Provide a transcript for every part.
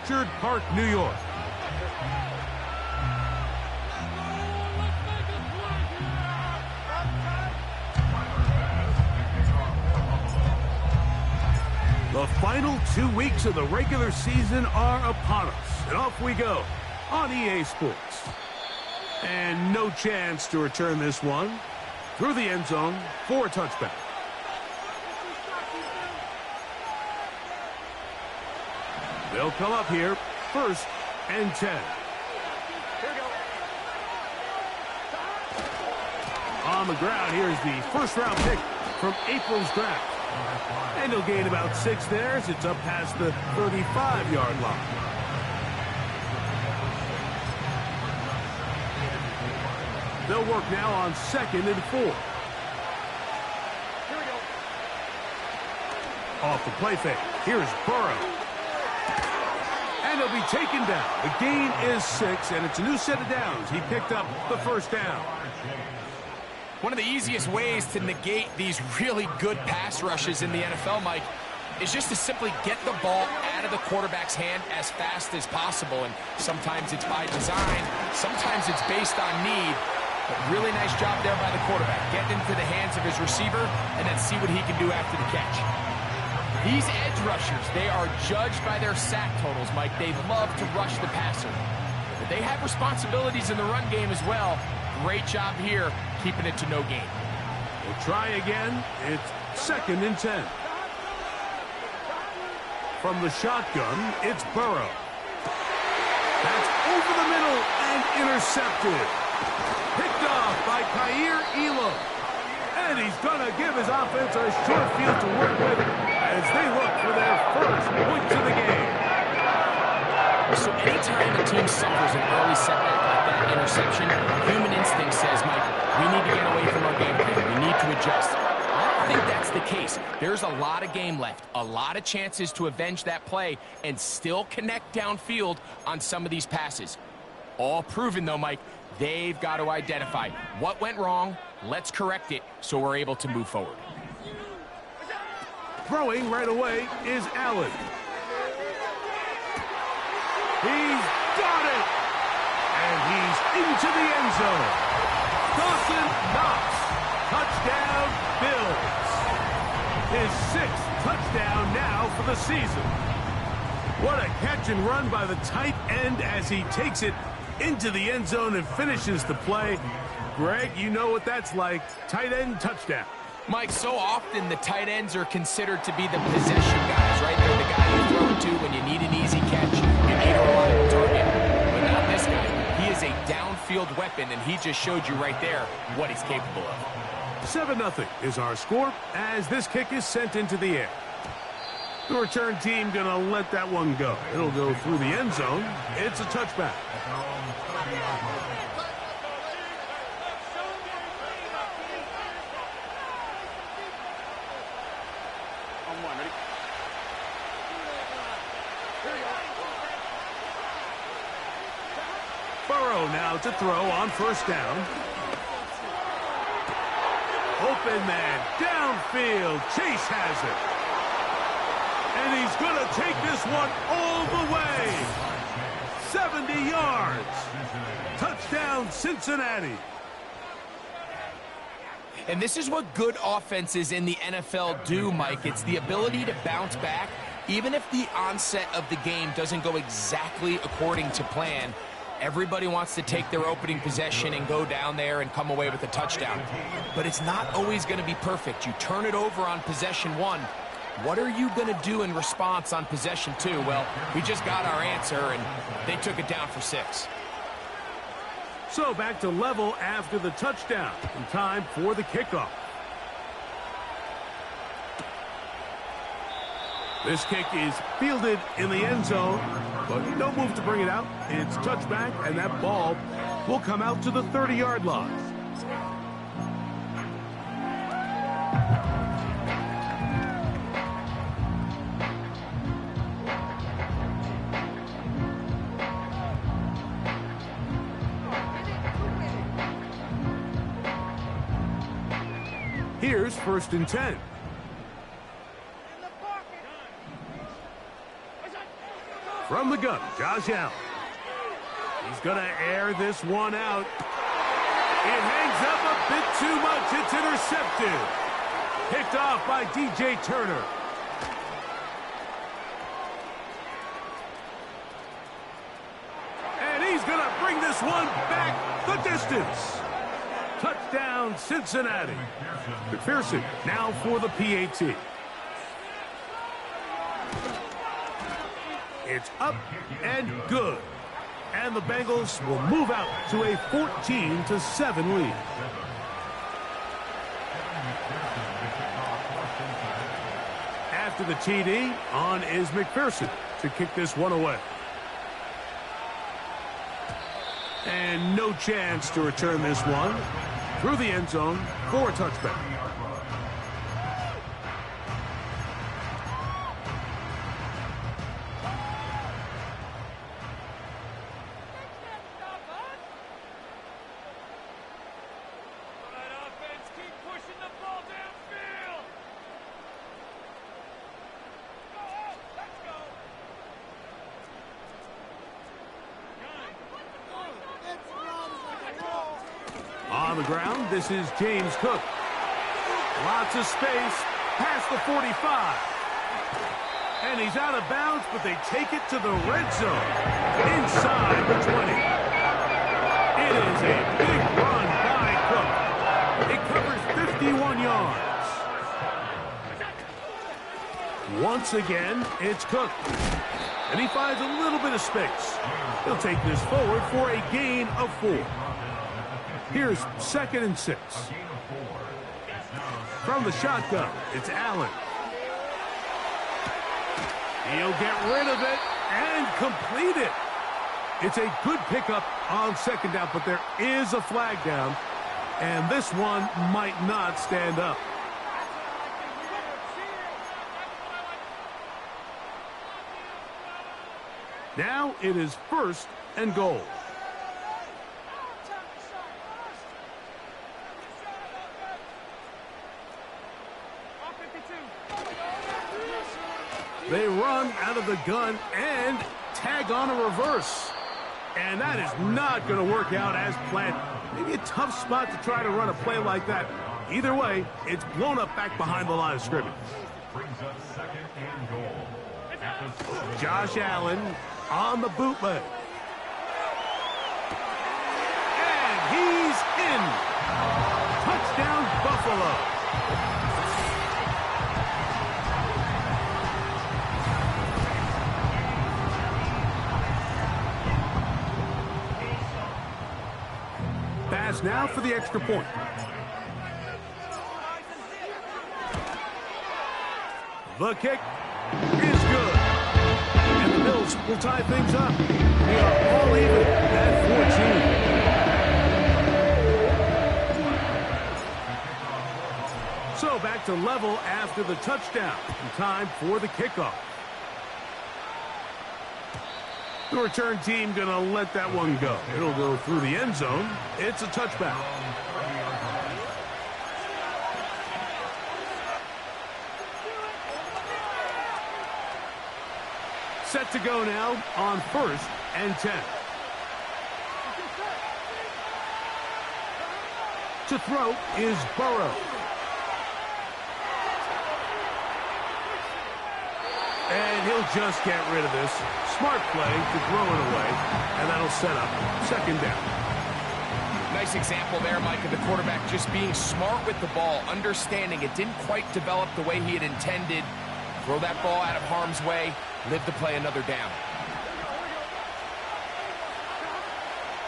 Orchard Park, New York. The final 2 weeks of the regular season are upon us, and off we go on EA Sports. And no chance to return this one through the end zone for a touchback. They'll come up here, 1st and 10. On the ground, here's the first-round pick from April's draft. And he'll gain about 6 there as it's up past the 35-yard line. They'll work now on 2nd and 4. Off the play fake. Here's Burrow. And he'll be taken down. The gain is 6, and it's a new set of downs. He picked up the first down. One of the easiest ways to negate these really good pass rushes in the NFL, Mike, is just to simply get the ball out of the quarterback's hand as fast as possible. And sometimes it's by design, sometimes it's based on need. But really nice job there by the quarterback, getting into the hands of his receiver and then see what he can do after the catch. These edge rushers, they are judged by their sack totals, Mike. They love to rush the passer. But they have responsibilities in the run game as well. Great job here, keeping it to no gain. We'll try again. It's 2nd and 10. From the shotgun, it's Burrow. That's over the middle and intercepted. Picked off by Kaiir Elam. And he's going to give his offense a short field to work with as they look for their first points of the game. So anytime a team suffers an early setback like that interception, human instinct says, Mike, we need to get away from our game plan. We need to adjust. I don't think that's the case. There's a lot of game left, a lot of chances to avenge that play and still connect downfield on some of these passes. All proven, though, Mike, they've got to identify what went wrong, let's correct it so we're able to move forward. Throwing right away is Allen. He's got it! And he's into the end zone. Dawson Knox. Touchdown, Bills. His 6th touchdown now for the season. What a catch and run by the tight end as he takes it into the end zone and finishes the play. Greg, you know what that's like. Tight end touchdown. Mike, so often the tight ends are considered to be the possession guys, right? They're the guy you throw to when you need an easy catch, you need a reliable target. But not this guy. He is a downfield weapon, and he just showed you right there what he's capable of. 7-0 is our score as this kick is sent into the air. The return team going to let that one go. It'll go through the end zone. It's a touchback. Burrow now to throw on 1st down. Open man, downfield. Chase has it. And he's going to take this one all the way. 70 yards. Touchdown, Cincinnati. And this is what good offenses in the NFL do, Mike. It's the ability to bounce back, even if the onset of the game doesn't go exactly according to plan. Everybody wants to take their opening possession and go down there and come away with a touchdown. But it's not always going to be perfect. You turn it over on possession 1. What are you going to do in response on possession 2? Well, we just got our answer, and they took it down for 6. So back to level after the touchdown. In time for the kickoff. This kick is fielded in the end zone, but no move to bring it out. It's touchback, and that ball will come out to the 30-yard line. Here's 1st and 10. From the gun, Josh Allen. He's going to air this one out. It hangs up a bit too much. It's intercepted. Picked off by DJ Turner. And he's going to bring this one back the distance. Touchdown, Cincinnati. McPherson now for the PAT. It's up and good. And the Bengals will move out to a 14-7 lead. After the TD, on is McPherson to kick this one away. And no chance to return this one through the end zone for a touchback. On the ground, this is James Cook. Lots of space, past the 45. And he's out of bounds, but they take it to the red zone. Inside the 20. It is a big run by Cook. It covers 51 yards. Once again, it's Cook. And he finds a little bit of space. He'll take this forward for a gain of 4. Here's 2nd and 6. From the shotgun, it's Allen. He'll get rid of it and complete it. It's a good pickup on 2nd down, but there is a flag down, and this one might not stand up. Now it is 1st and goal. They run out of the gun and tag on a reverse. And that is not going to work out as planned. Maybe a tough spot to try to run a play like that. Either way, it's blown up back behind the line of scrimmage. Josh Allen on the bootleg. And he's in. Touchdown, Buffalo. Pass now for the extra point. The kick is good. And the Bills will tie things up. They are all even at 14. So back to level after the touchdown. Time for the kickoff. The return team going to let that one go. It'll go through the end zone. It's a touchback. Set to go now on 1st and 10. To throw is Burrow. And he'll just get rid of this. Smart play to throw it away, and that'll set up 2nd down. Nice example there, Mike, of the quarterback just being smart with the ball, understanding it didn't quite develop the way he had intended. Throw that ball out of harm's way, live to play another down.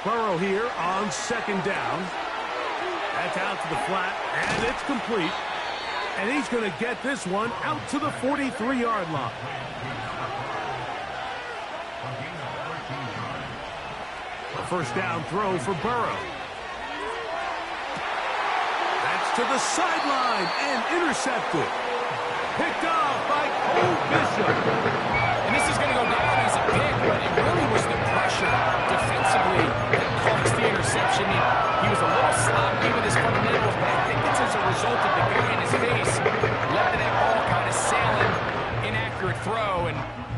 Burrow here on 2nd down. That's out to the flat, and it's complete. And he's going to get this one out to the 43-yard line. A 1st down throw for Burrow. That's to the sideline and intercepted. Picked off by Cole Bishop. And this is going to go down as a pick, but it really was the pressure defensively that caused the interception. He was a little sloppy with his fundamentals, but I think it's as a result of the guy in his face led to that ball kind of sailing, inaccurate throw, and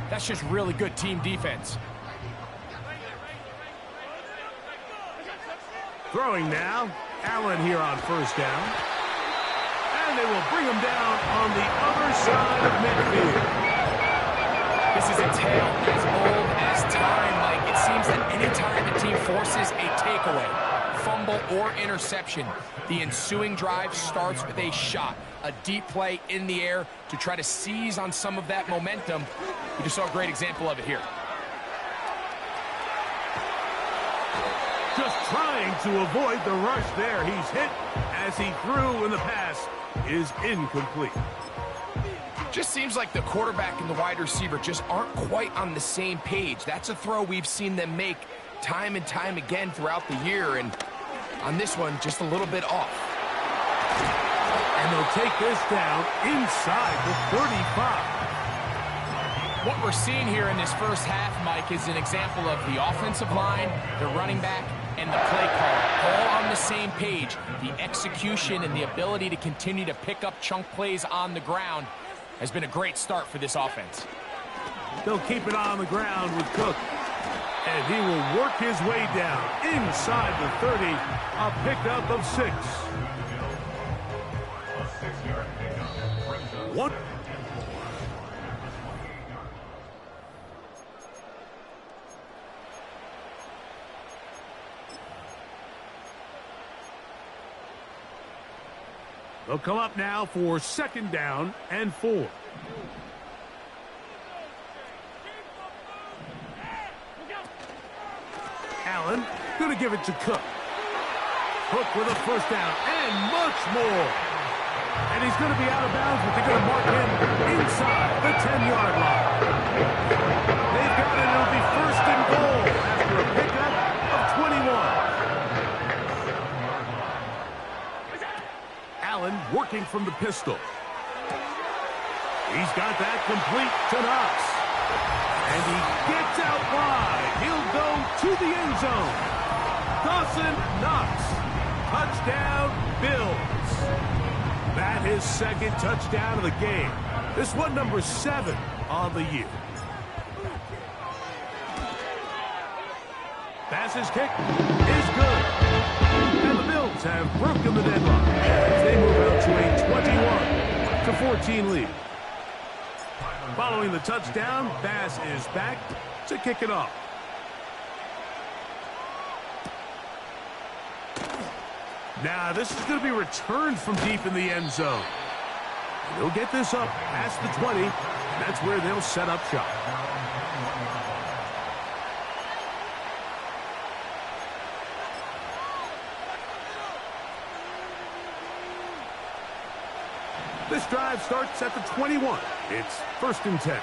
that's that's just really good team defense. Throwing now. Allen here on first down. And they will bring him down on the other side of midfield. This is a tale as old as time, Mike. It seems that any time the team forces a takeaway, fumble, or interception, the ensuing drive starts with a shot, a deep play in the air to try to seize on some of that momentum. We just saw a great example of it here. Just trying to avoid the rush there. He's hit as he threw, and the pass is incomplete. Just seems like the quarterback and the wide receiver just aren't quite on the same page. That's a throw we've seen them make time and time again throughout the year, and on this one, just a little bit off. And they'll take this down inside the 35. What we're seeing here in this first half, Mike, is an example of the offensive line, the running back, and the play call all on the same page. The execution and the ability to continue to pick up chunk plays on the ground has been a great start for this offense. They'll keep it on the ground with Cook. And he will work his way down inside the 30. A pickup of 6. One. They'll come up now for second down and 4. Allen going to give it to Cook. Cook with a first down and much more. And he's going to be out of bounds, but they're going to mark him inside the 10-yard line. They've got it. It'll be first and goal after a pickup of 21. Allen working from the pistol. He's got that complete to Knox. And he gets out wide. He'll go to the end zone. Dawson Knox. Touchdown, Bills. That his second touchdown of the game. This one number 7 on the year. Pass's kick is good. And the Bills have broken the deadlock as they move out to a 21-14 lead. Following the touchdown, Bass is back to kick it off. Now, this is going to be returned from deep in the end zone. They'll get this up past the 20. That's where they'll set up shop. This drive starts at the 21. It's first and 10.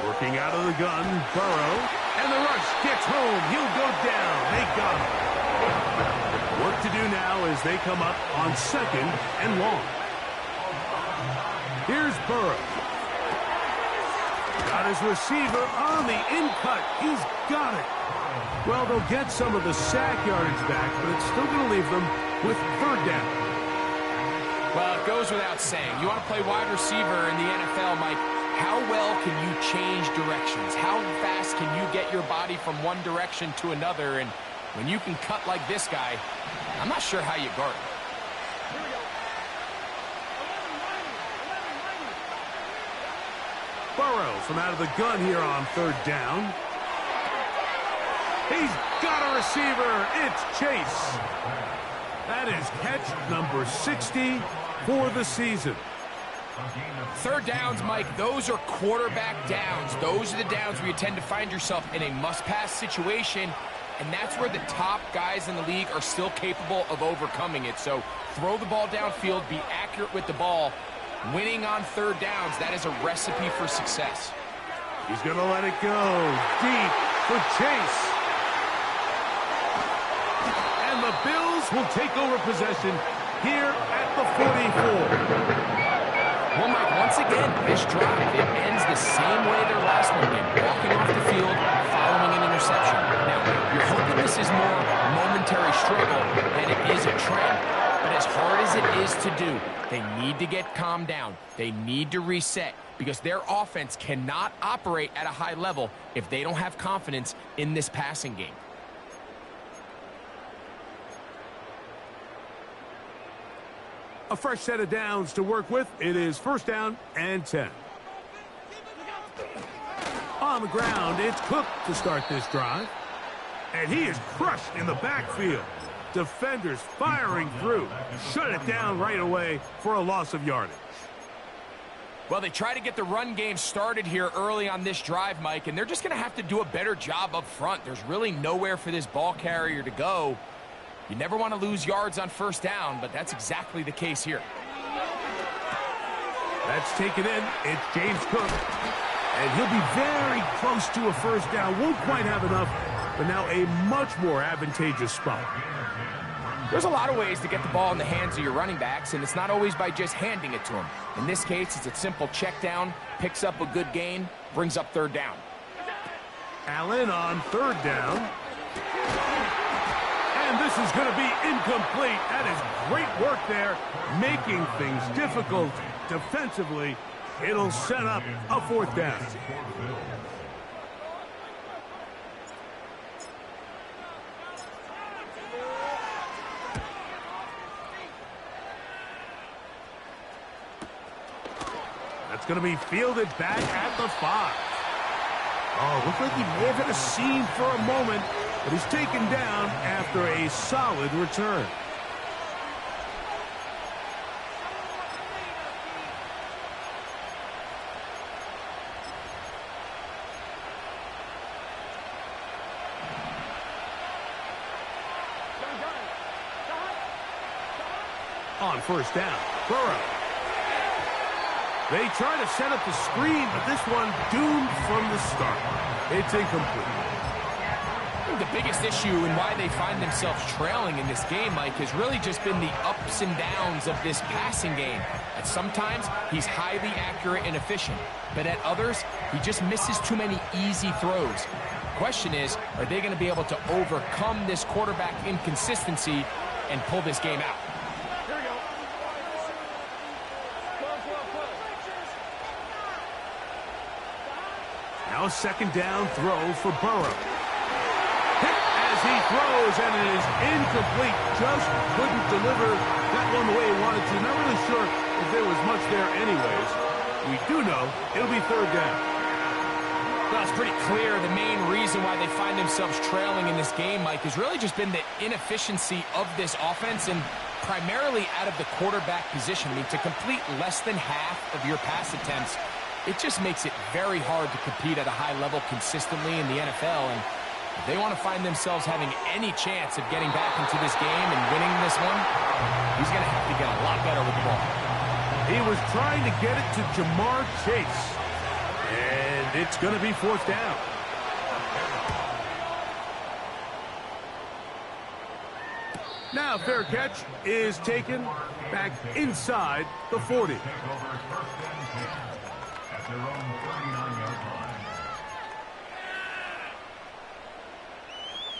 Working out of the gun, Burrow. And the rush gets home. He'll go down. They got him. Work to do now as they come up on second and long. Here's Burrow. Got his receiver on the in-cut. He's got it. Well, they'll get some of the sack yardage back, but it's still going to leave them with third down. Well, it goes without saying. You want to play wide receiver in the NFL, Mike. How well can you change directions? How fast can you get your body from one direction to another? And when you can cut like this guy, I'm not sure how you guard him. Burrow from out of the gun here on third down. He's got a receiver. It's Chase. That is catch number 60 for the season. Third downs, Mike, those are quarterback downs. Those are the downs where you tend to find yourself in a must-pass situation, and that's where the top guys in the league are still capable of overcoming it. So throw the ball downfield, be accurate with the ball. Winning on third downs, that is a recipe for success. He's going to let it go deep for Chase. And the Bills will take over possession here at the 44. Well, Mike, once again, this drive, it ends the same way their last one did, walking off the field, following an interception. Now, you're hoping this is more momentary struggle than it is a trend, but as hard as it is to do, they need to get calmed down. They need to reset because their offense cannot operate at a high level if they don't have confidence in this passing game. A fresh set of downs to work with. It is 1st down and 10. On the ground, it's Cook to start this drive. And he is crushed in the backfield. Defenders firing through. Shut it down right away for a loss of yardage. Well, they try to get the run game started here early on this drive, Mike, and they're just going to have to do a better job up front. There's really nowhere for this ball carrier to go. You never want to lose yards on 1st down, but that's exactly the case here. That's taken in. It's James Cook. And he'll be very close to a 1st down. Won't quite have enough, but now a much more advantageous spot. There's a lot of ways to get the ball in the hands of your running backs, and it's not always by just handing it to them. In this case, it's a simple check down, picks up a good gain, brings up 3rd down. Allen on 3rd down. And this is going to be incomplete. That is great work there, making things difficult defensively. It'll set up a 4th down. That's going to be fielded back at the 5. Oh, looked like he may have hit a seam for a moment, but he's taken down after a solid return. On 1st down, Burrow. They try to set up the screen, but this one doomed from the start. It's incomplete. The biggest issue and why they find themselves trailing in this game, Mike, has really just been the ups and downs of this passing game. At sometimes, he's highly accurate and efficient, but at others, he just misses too many easy throws. The question is, are they going to be able to overcome this quarterback inconsistency and pull this game out? Now 2nd down throw for Burrow. Hit as he throws, and it is incomplete. Just couldn't deliver that one the way he wanted to. Not really sure if there was much there anyways. We do know it'll be 3rd down. Well, it's pretty clear the main reason why they find themselves trailing in this game, Mike, has really just been the inefficiency of this offense and primarily out of the quarterback position. I mean, to complete less than half of your pass attempts, it just makes it very hard to compete at a high level consistently in the NFL. And if they want to find themselves having any chance of getting back into this game and winning this one, he's going to have to get a lot better with the ball. He was trying to get it to Jamar Chase. And it's going to be 4th down. Now fair catch is taken back inside the 40.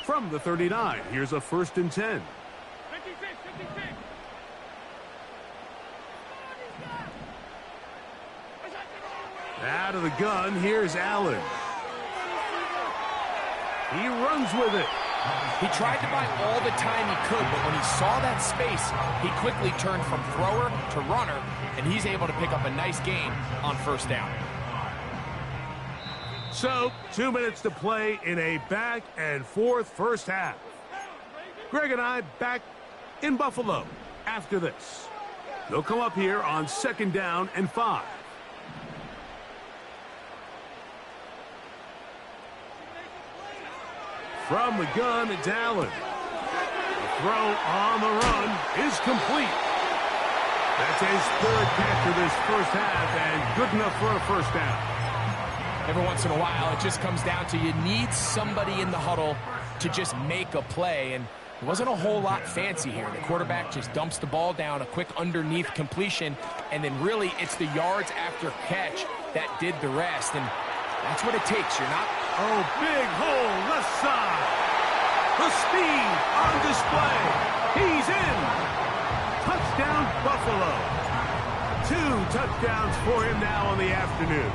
From the 39, here's a 1st and 10. Out of the gun, here's Allen. He runs with it. He tried to buy all the time he could, but when he saw that space, he quickly turned from thrower to runner, and he's able to pick up a nice gain on 1st down. So, 2 minutes to play in a back-and-forth 1st half. Greg and I back in Buffalo after this. They'll come up here on 2nd down and 5. From the gun, it's Allen. The throw on the run is complete. That's his 3rd catch of this 1st half, and good enough for a 1st down. Every once in a while, it just comes down to you need somebody in the huddle to just make a play, and it wasn't a whole lot fancy here. The quarterback just dumps the ball down, a quick underneath completion, and then really it's the yards after catch that did the rest, and that's what it takes. You're not... Oh, big hole, left side. The speed on display. He's in. Touchdown, Buffalo. 2 touchdowns for him now on the afternoon.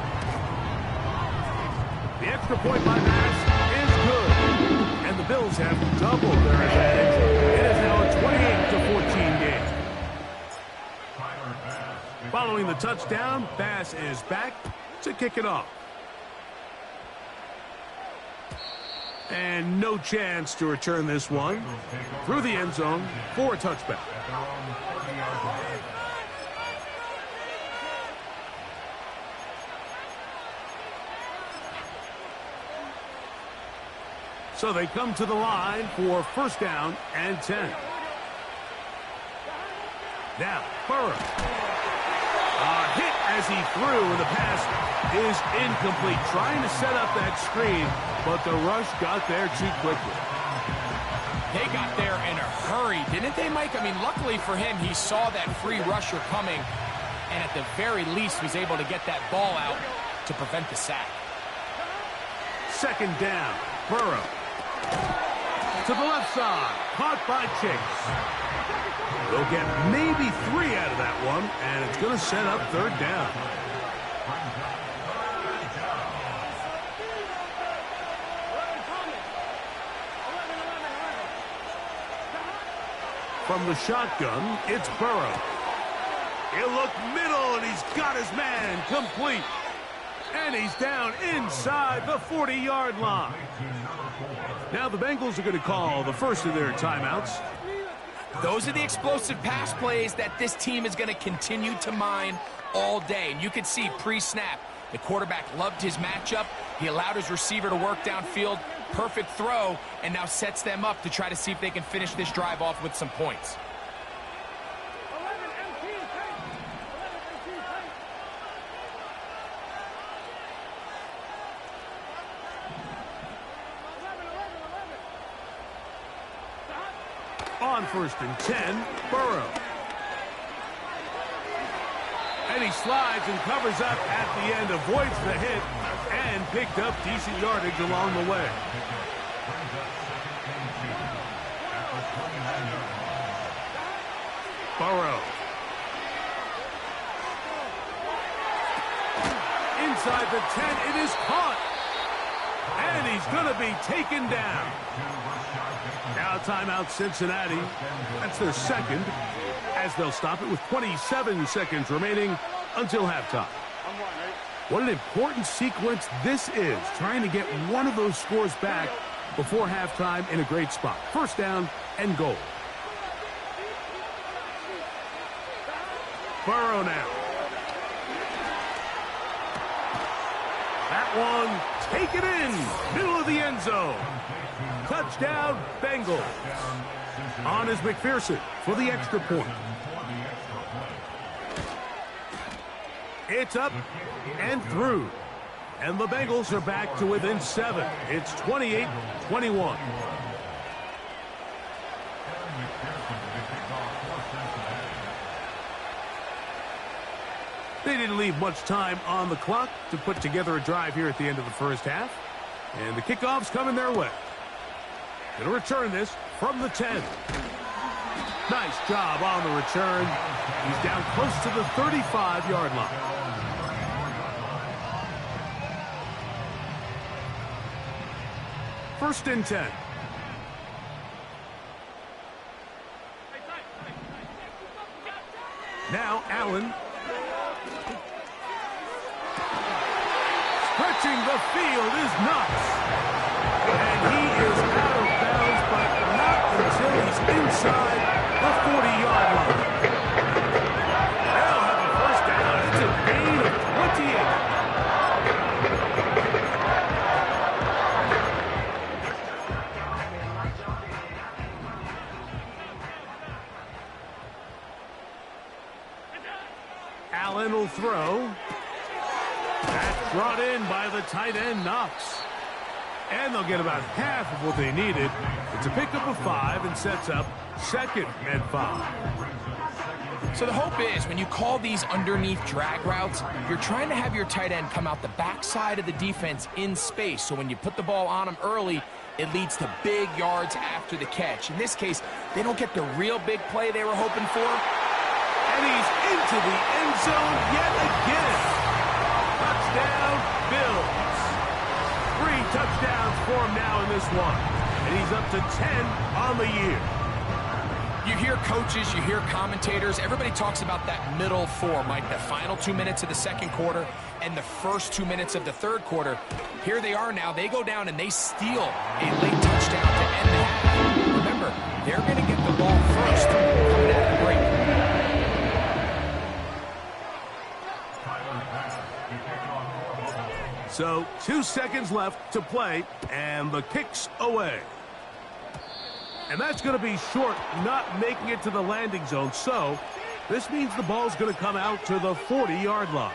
The extra point by Bass is good. And the Bills have doubled their advantage. It is now a 28-14 game. Following the touchdown, Bass is back to kick it off. And no chance to return this one through the end zone for a touchback. So they come to the line for first down and 10. Now, Burrow. A hit as he threw, and the pass is incomplete. Trying to set up that screen, but the rush got there too quickly. They got there in a hurry, didn't they, Mike? I mean, luckily for him, he saw that free rusher coming, and at the very least was able to get that ball out to prevent the sack. Second down, Burrow. To the left side, caught by Chase. They'll get maybe 3 out of that one, and it's going to set up third down. From the shotgun, it's Burrow. He'll look middle, and he's got his man complete. And he's down inside the 40-yard line. Now the Bengals are going to call the first of their timeouts. Those are the explosive pass plays that this team is going to continue to mine all day. And you can see pre-snap, the quarterback loved his matchup. He allowed his receiver to work downfield. Perfect throw, and now sets them up to try to see if they can finish this drive off with some points. On first and 10, Burrow. And he slides and covers up at the end, avoids the hit, and picked up decent yardage along the way. Burrow. Inside the 10, it is caught. And he's going to be taken down. Now timeout Cincinnati. That's their second, as they'll stop it with 27 seconds remaining until halftime. What an important sequence this is, trying to get one of those scores back before halftime in a great spot. First down and goal. Burrow now. That one, take it in, middle of the end zone. Touchdown, Bengals. On is McPherson for the extra point. It's up and through. And the Bengals are back to within 7. It's 28-21. They didn't leave much time on the clock to put together a drive here at the end of the first half. And the kickoff's coming their way. Going to return this from the 10. Nice job on the return. He's down close to the 35-yard line. First and 10. Now Allen. Stretching the field is Knox. And he is out of bounds, but not until he's inside the 40-yard line. They'll have a first down. It's a gain of 28. Allen will throw. That's brought in by the tight end, Knox. And they'll get about half of what they needed. It's a pickup of 5 and sets up second and 5. So the hope is when you call these underneath drag routes, you're trying to have your tight end come out the backside of the defense in space. So when you put the ball on him early, it leads to big yards after the catch. In this case, they don't get the real big play they were hoping for, And he's into the end zone yet again. Touchdown, Bills. 3 touchdowns for him now in this one. And he's up to 10 on the year. You hear coaches, you hear commentators, everybody talks about that middle four, Mike, the final 2 minutes of the second quarter and the first 2 minutes of the third quarter. Here they are now. They go down and they steal a late touchdown to end the half. Remember, they're going to get the ball first coming out of the break. So 2 seconds left to play, and the kick's away. And that's going to be short, not making it to the landing zone. So this means the ball's going to come out to the 40-yard line.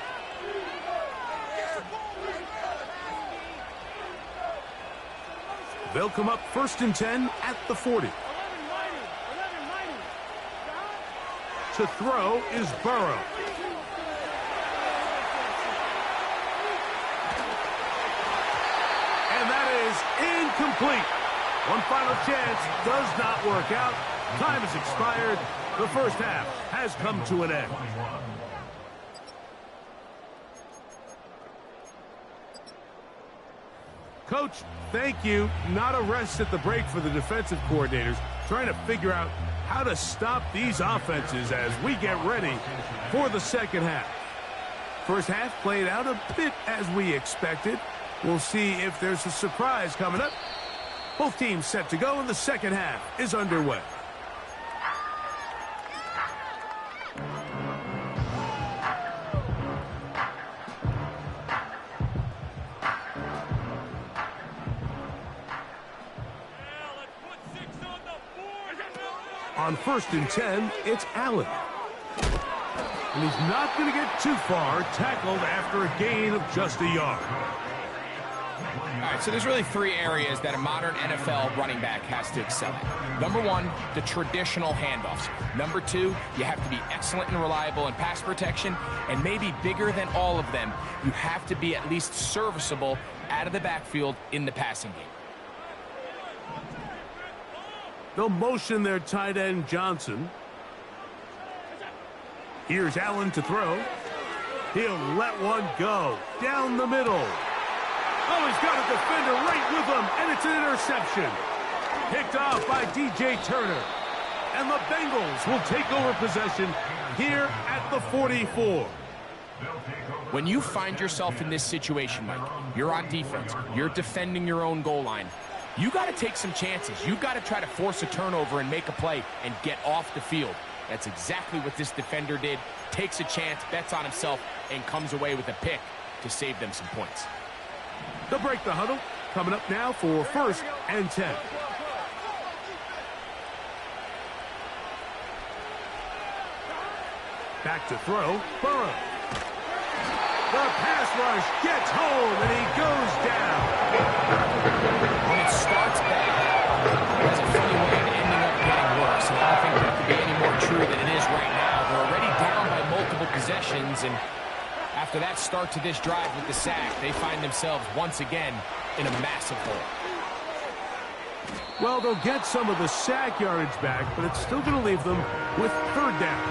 They'll come up 1st and 10 at the 40. To throw is Burrow. And that is incomplete. One final chance does not work out. Time has expired. The first half has come to an end. Coach, thank you. Not a rest at the break for the defensive coordinators, trying to figure out how to stop these offenses as we get ready for the second half. First half played out a bit as we expected. We'll see if there's a surprise coming up. Both teams set to go, and the second half is underway. On 1st and 10, it's Allen. And he's not going to get too far, tackled after a gain of just a yard. All right, so there's really 3 areas that a modern NFL running back has to excel at. Number 1, the traditional handoffs. Number 2, you have to be excellent and reliable in pass protection. And maybe bigger than all of them, you have to be at least serviceable out of the backfield in the passing game. They'll motion their tight end, Johnson. Here's Allen to throw. He'll let one go down the middle. Oh, he's got a defender right with him, and it's an interception. Picked off by DJ Turner. And the Bengals will take over possession here at the 44. When you find yourself in this situation, Mike, you're on defense, you're defending your own goal line, you got to take some chances. You got to try to force a turnover and make a play and get off the field. That's exactly what this defender did. Takes a chance, bets on himself, and comes away with a pick to save them some points. They'll break the huddle. Coming up now for 1st and 10. Back to throw, Burrow. The pass rush gets home, and he goes down. When it starts bad, it has a funny way of ending up getting worse. And I don't think that could be any more true than it is right now. They're already down by multiple possessions, and after that start to this drive with the sack, they find themselves once again in a massive hole. Well, they'll get some of the sack yardage back, but it's still going to leave them with 3rd down.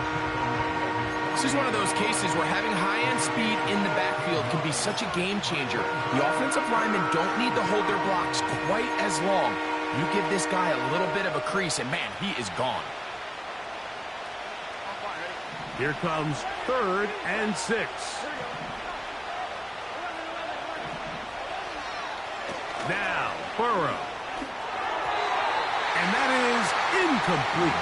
This is one of those cases where having high-end speed in the backfield can be such a game changer. The offensive linemen don't need to hold their blocks quite as long. You give this guy a little bit of a crease, and man, he is gone. Here comes 3rd and 6. Now, Burrow. And that is incomplete.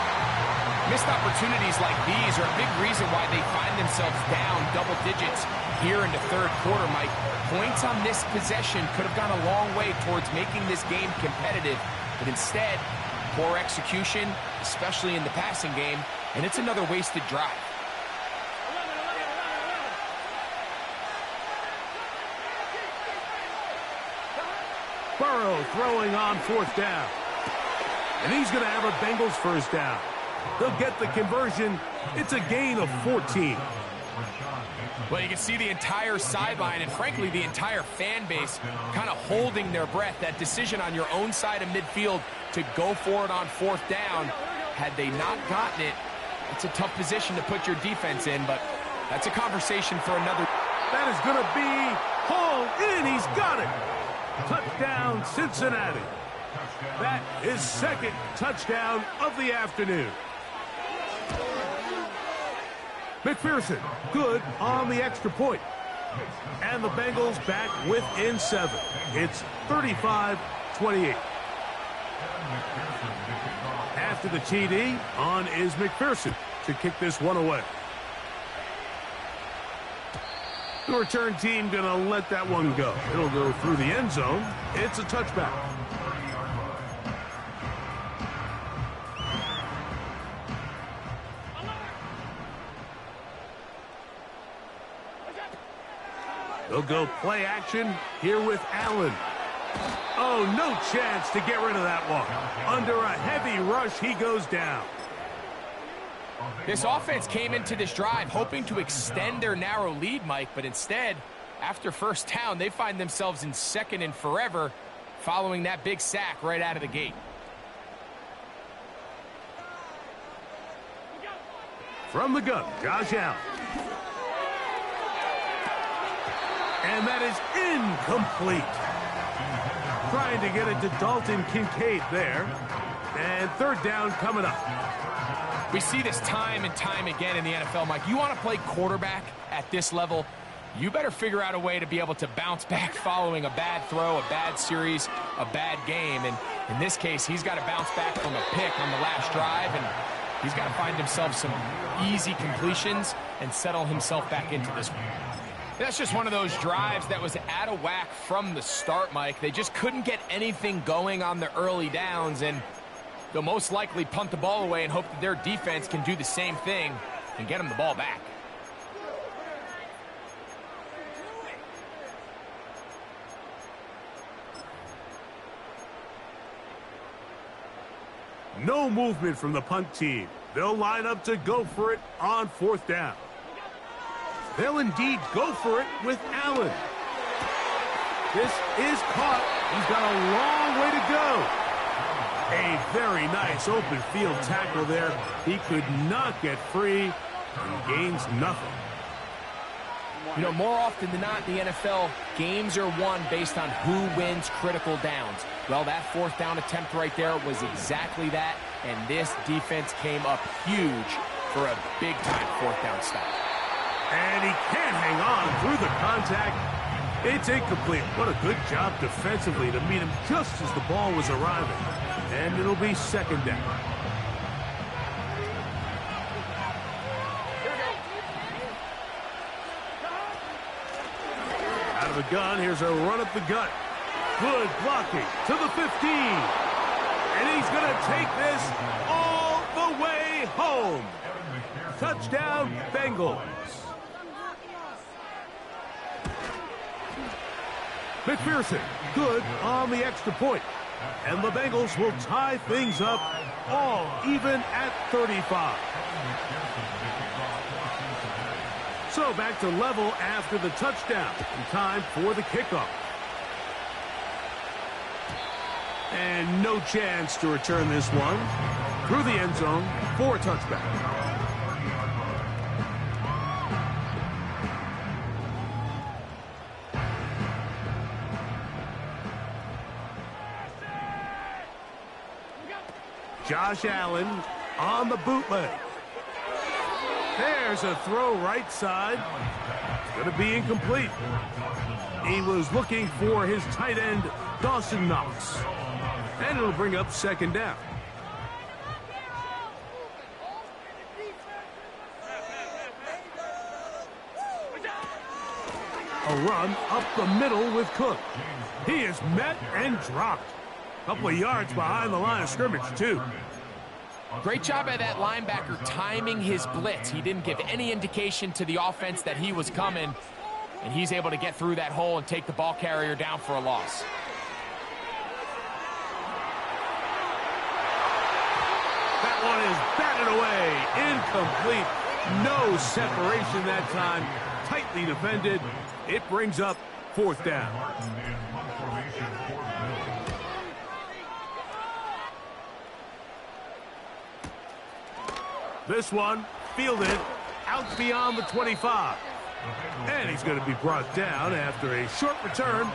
Missed opportunities like these are a big reason why they find themselves down double digits here in the third quarter, Mike. Points on this possession could have gone a long way towards making this game competitive, but instead, poor execution, especially in the passing game, and it's another wasted drive. Burrow throwing on 4th down. And he's going to have a Bengals 1st down. They'll get the conversion. It's a gain of 14. Well, you can see the entire sideline and, frankly, the entire fan base kind of holding their breath. That decision on your own side of midfield to go for it on 4th down, had they not gotten it, It's a tough position to put your defense in, but that's a conversation for another. That is going to be hauled in. He's got it. Touchdown, Cincinnati. That is second touchdown of the afternoon. McPherson, good on the extra point. And the Bengals back within 7. It's 35-28. After the TD, on is McPherson to kick this one away. The return team going to let that one go. It'll go through the end zone. It's a touchback. They'll go play action here with Allen. Oh, no chance to get rid of that one. Under a heavy rush, he goes down. This offense came into this drive hoping to extend their narrow lead, Mike, but instead, after first down, they find themselves in second and forever following that big sack right out of the gate. From the gun, Josh Allen. And that is incomplete. Trying to get it to Dalton Kincaid there. And third down coming up. We see this time and time again in the NFL, Mike. You want to play quarterback at this level, you better figure out a way to be able to bounce back following a bad throw, a bad series, a bad game. And in this case, he's got to bounce back from a pick on the last drive, and he's got to find himself some easy completions and settle himself back into this one. That's just one of those drives that was out of whack from the start, Mike. They just couldn't get anything going on the early downs, and they'll most likely punt the ball away and hope that their defense can do the same thing and get them the ball back. No movement from the punt team. They'll line up to go for it on fourth down. They'll indeed go for it with Allen. This is caught. He's got a long way to go. A very nice open field tackle there. He could not get free and gains nothing. You know, more often than not in the NFL, games are won based on who wins critical downs. Well, that fourth down attempt right there was exactly that, and this defense came up huge for a big-time fourth down stop. And he can't hang on through the contact. It's incomplete. What a good job defensively to meet him just as the ball was arriving. And it'll be second down. Out of the gun, here's a run up the gut. Good blocking to the 15. And he's going to take this all the way home. Touchdown, Bengals. McPherson, good on the extra point. And the Bengals will tie things up all even at 35. So back to level after the touchdown. In time for the kickoff. And no chance to return this one through the end zone for a touchback. Josh Allen on the bootleg. There's a throw right side. It's going to be incomplete. He was looking for his tight end, Dawson Knox. And it'll bring up second down. A run up the middle with Cook. He is met and dropped. A couple of yards behind the line of scrimmage, too. Great job by that linebacker timing his blitz. He didn't give any indication to the offense that he was coming, and he's able to get through that hole and take the ball carrier down for a loss. That one is batted away. Incomplete. No separation that time. Tightly defended. It brings up fourth down. This one fielded out beyond the 25. And he's going to be brought down after a short return.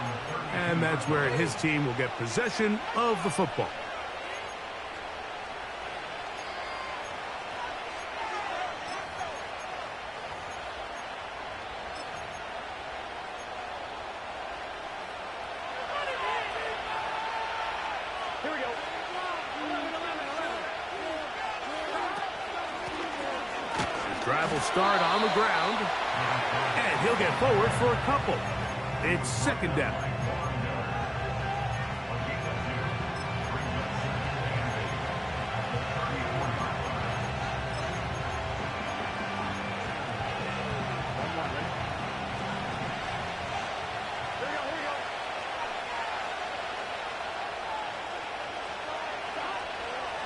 And that's where his team will get possession of the football. Drive will start on the ground, and he'll get forward for a couple. It's second down.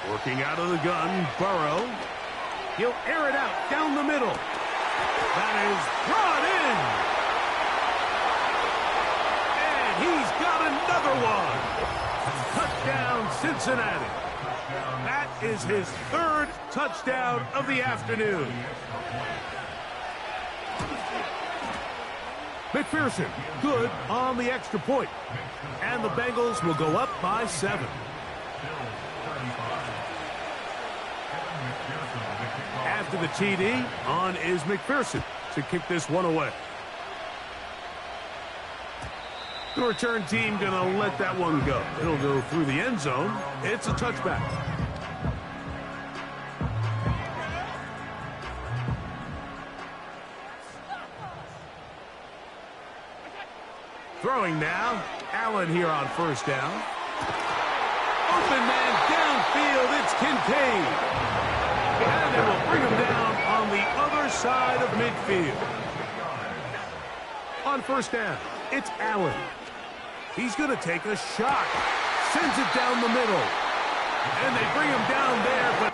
Working out of the gun, Burrow. He'll air it out down the middle. That is brought in. And he's got another one. Touchdown, Cincinnati. That is his third touchdown of the afternoon. McPherson, good on the extra point. And the Bengals will go up by 7. After the TD, on is McPherson to kick this one away. The return team going to let that one go. It'll go through the end zone. It's a touchback. Throwing now, Allen here on first down. Open man downfield, it's Kincaid. And they will bring him down on the other side of midfield. On first down, it's Allen. He's going to take a shot. Sends it down the middle. And they bring him down there, but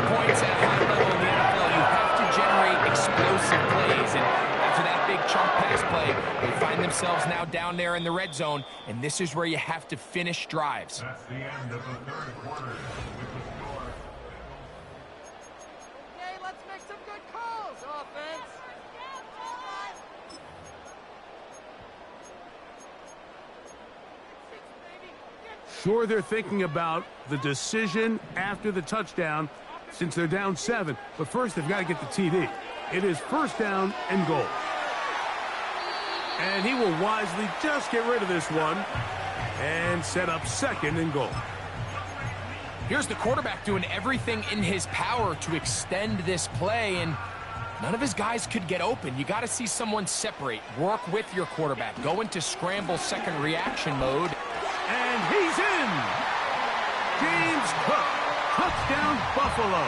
points at high level in the NFL, you have to generate explosive plays. And after that big chunk pass play, they find themselves now down there in the red zone, and this is where you have to finish drives. That's the end of the third quarter. Okay, let's make some good calls, offense. sure they're thinking about the decision after the touchdown since they're down 7. But first, they've got to get the TD. It is first down and goal. And he will wisely just get rid of this one and set up second and goal. Here's the quarterback doing everything in his power to extend this play, and none of his guys could get open. You got to see someone separate, work with your quarterback, go into scramble second reaction mode. And he's in. James Cook, touchdown Buffalo.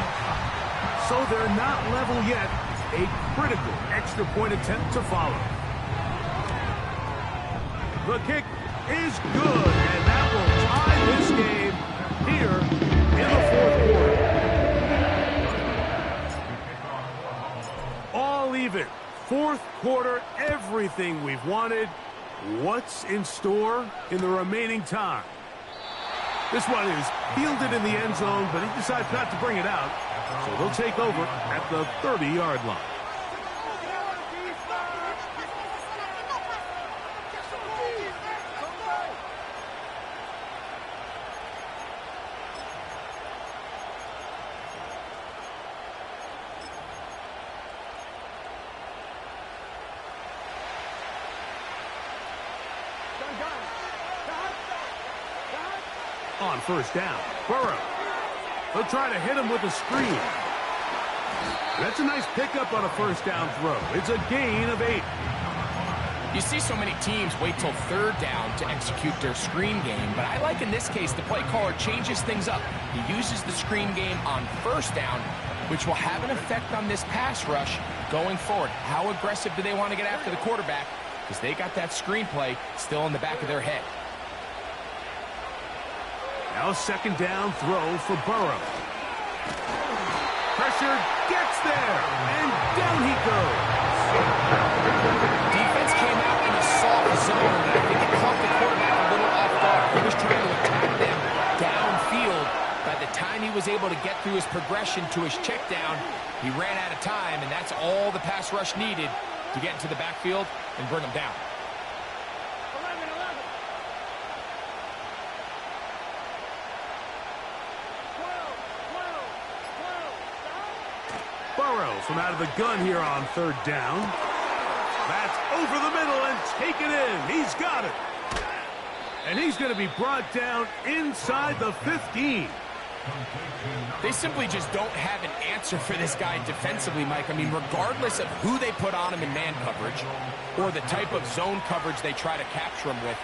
So they're not level yet. A critical extra point attempt to follow. The kick is good, and that will tie this game here in the fourth quarter. All even. Fourth quarter, everything we've wanted. What's in store in the remaining time? This one is fielded in the end zone, but he decides not to bring it out. So they'll take over at the 30-yard line. On first down, Burrow. They'll try to hit him with a screen. That's a nice pickup on a first down throw. It's a gain of 8. You see so many teams wait till third down to execute their screen game, but I like in this case the play caller changes things up. He uses the screen game on first down, which will have an effect on this pass rush going forward. How aggressive do they want to get after the quarterback? Because they got that screen play still in the back of their head. Now second down throw for Burrow. Pressure gets there, and down he goes. Defense came out in a soft zone, and I think it caught the quarterback a little off guard. He was trying to attack them downfield. By the time he was able to get through his progression to his check down, he ran out of time, and that's all the pass rush needed to get into the backfield and bring him down. Burrow from out of the gun here on third down. That's over the middle and taken in. He's got it. And he's going to be brought down inside the 15. They simply just don't have an answer for this guy defensively, Mike. I mean, regardless of who they put on him in man coverage or the type of zone coverage they try to capture him with,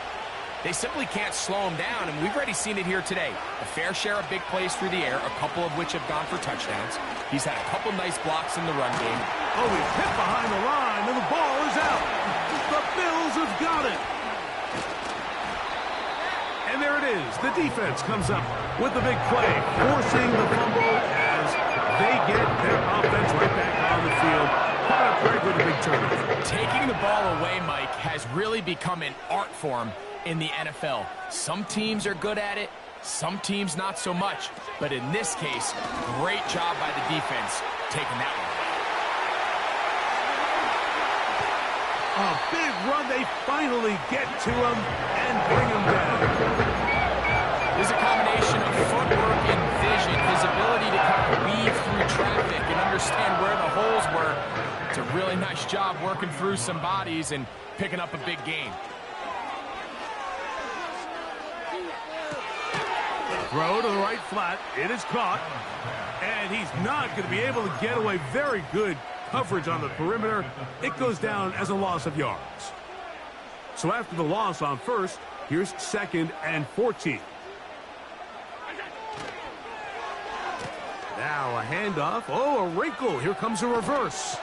they simply can't slow him down, and we've already seen it here today. A fair share of big plays through the air, a couple of which have gone for touchdowns. He's had a couple nice blocks in the run game. Oh, he's hit behind the line, and the ball is out. The Bills have got it. And there it is. The defense comes up with the big play, forcing the fumble as they get their offense right back on the field. Coming up right with a big turnover. Taking the ball away, Mike, has really become an art form in the NFL. Some teams are good at it, some teams not so much. But in this case, great job by the defense taking that one. A big run. They finally get to him and bring him down. There's a combination of footwork and vision, his ability to kind of weave through traffic and understand where the holes were. It's a really nice job working through some bodies and picking up a big gain. Throw to the right flat. It is caught. And he's not going to be able to get away. Very good coverage on the perimeter. It goes down as a loss of yards. So after the loss on first, here's second and 14. Now a handoff. Oh, a wrinkle. Here comes a reverse.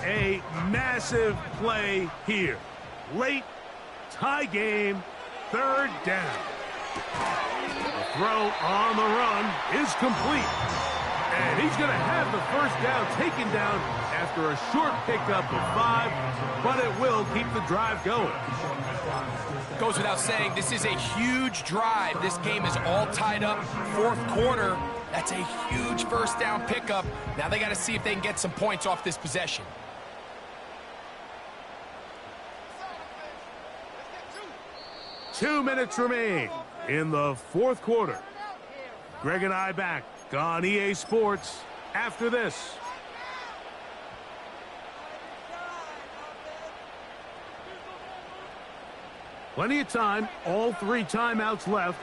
A massive play here. Late, tie game, third down. The throw on the run is complete. And he's going to have the first down taken down after a short pickup of 5, but it will keep the drive going. Goes without saying, this is a huge drive. This game is all tied up. Fourth quarter, that's a huge first down pickup. Now they got to see if they can get some points off this possession. Two minutes remain in the fourth quarter. Greg and I back on EA Sports after this. Plenty of time, all 3 timeouts left.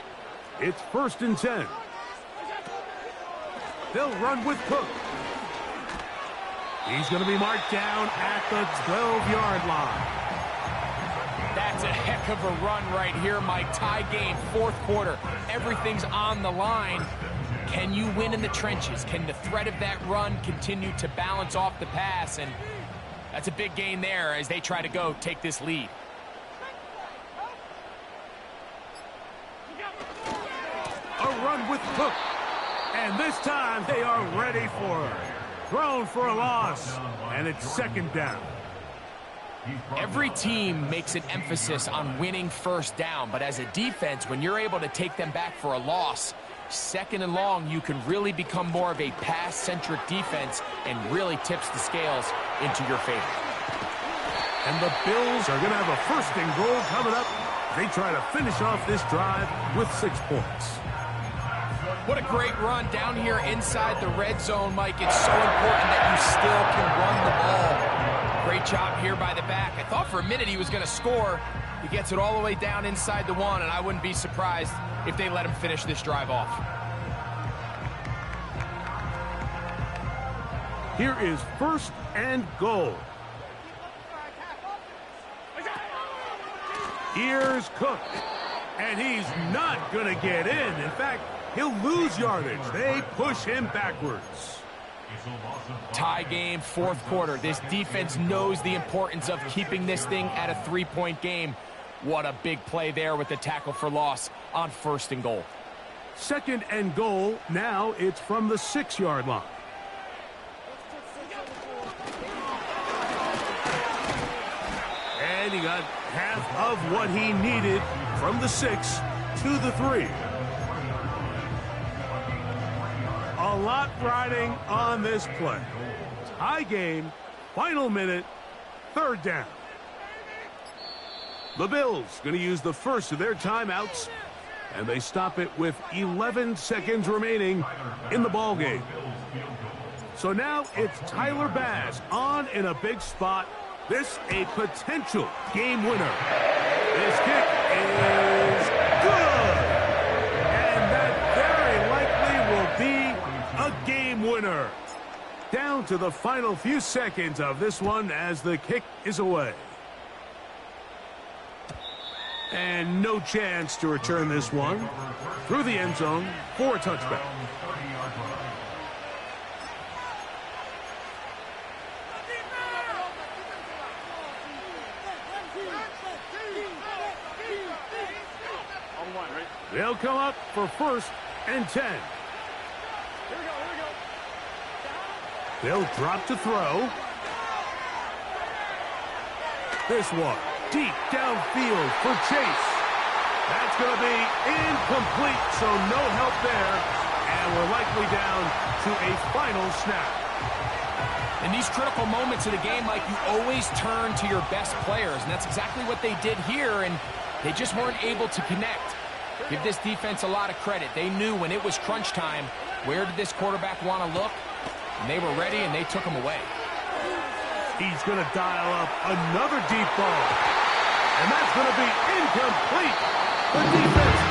It's 1st and 10. They'll run with Cook. He's going to be marked down at the 12-yard line. That's a heck of a run right here, Mike. Tie game, fourth quarter. Everything's on the line. Can you win in the trenches? Can the threat of that run continue to balance off the pass? And that's a big gain there as they try to go take this lead. A run with Cook. And this time they are ready for it. Thrown for a loss. And it's second down. Every team makes an emphasis on winning first down, but as a defense, when you're able to take them back for a loss, second and long, you can really become more of a pass-centric defense and really tips the scales into your favor. And the Bills are going to have a 1st and goal coming up. They try to finish off this drive with 6 points. What a great run down here inside the red zone, Mike. It's so important that you still can run the ball. Great job here by the back. I thought for a minute he was going to score. He gets it all the way down inside the 1, and I wouldn't be surprised if they let him finish this drive off. Here is 1st and goal. Here's Cook, and he's not going to get in. In fact, he'll lose yardage. They push him backwards. Tie game, 4th quarter. This defense knows the importance of keeping this thing at a 3-point game. What a big play there with the tackle for loss on 1st and goal. 2nd and goal. Now it's from the 6-yard line. And he got half of what he needed from the 6 to the 3. A lot riding on this play. Tie game, final minute, 3rd down. The Bills going to use the first of their timeouts, and they stop it with 11 seconds remaining in the ball game. So now it's Tyler Bass on in a big spot. This a potential game winner. This kick is good. And that very likely will be a game winner. Down to the final few seconds of this one as the kick is away. And no chance to return this one through the end zone for a touchback. They'll come up for 1st and 10. They'll drop to throw. This one deep downfield for Chase. That's going to be incomplete, so no help there. And we're likely down to a final snap. In these critical moments of the game, Mike, you always turn to your best players, and that's exactly what they did here, and they just weren't able to connect. Give this defense a lot of credit. They knew when it was crunch time, where did this quarterback want to look? And they were ready, and they took him away. He's going to dial up another deep ball. And that's going to be incomplete. The defense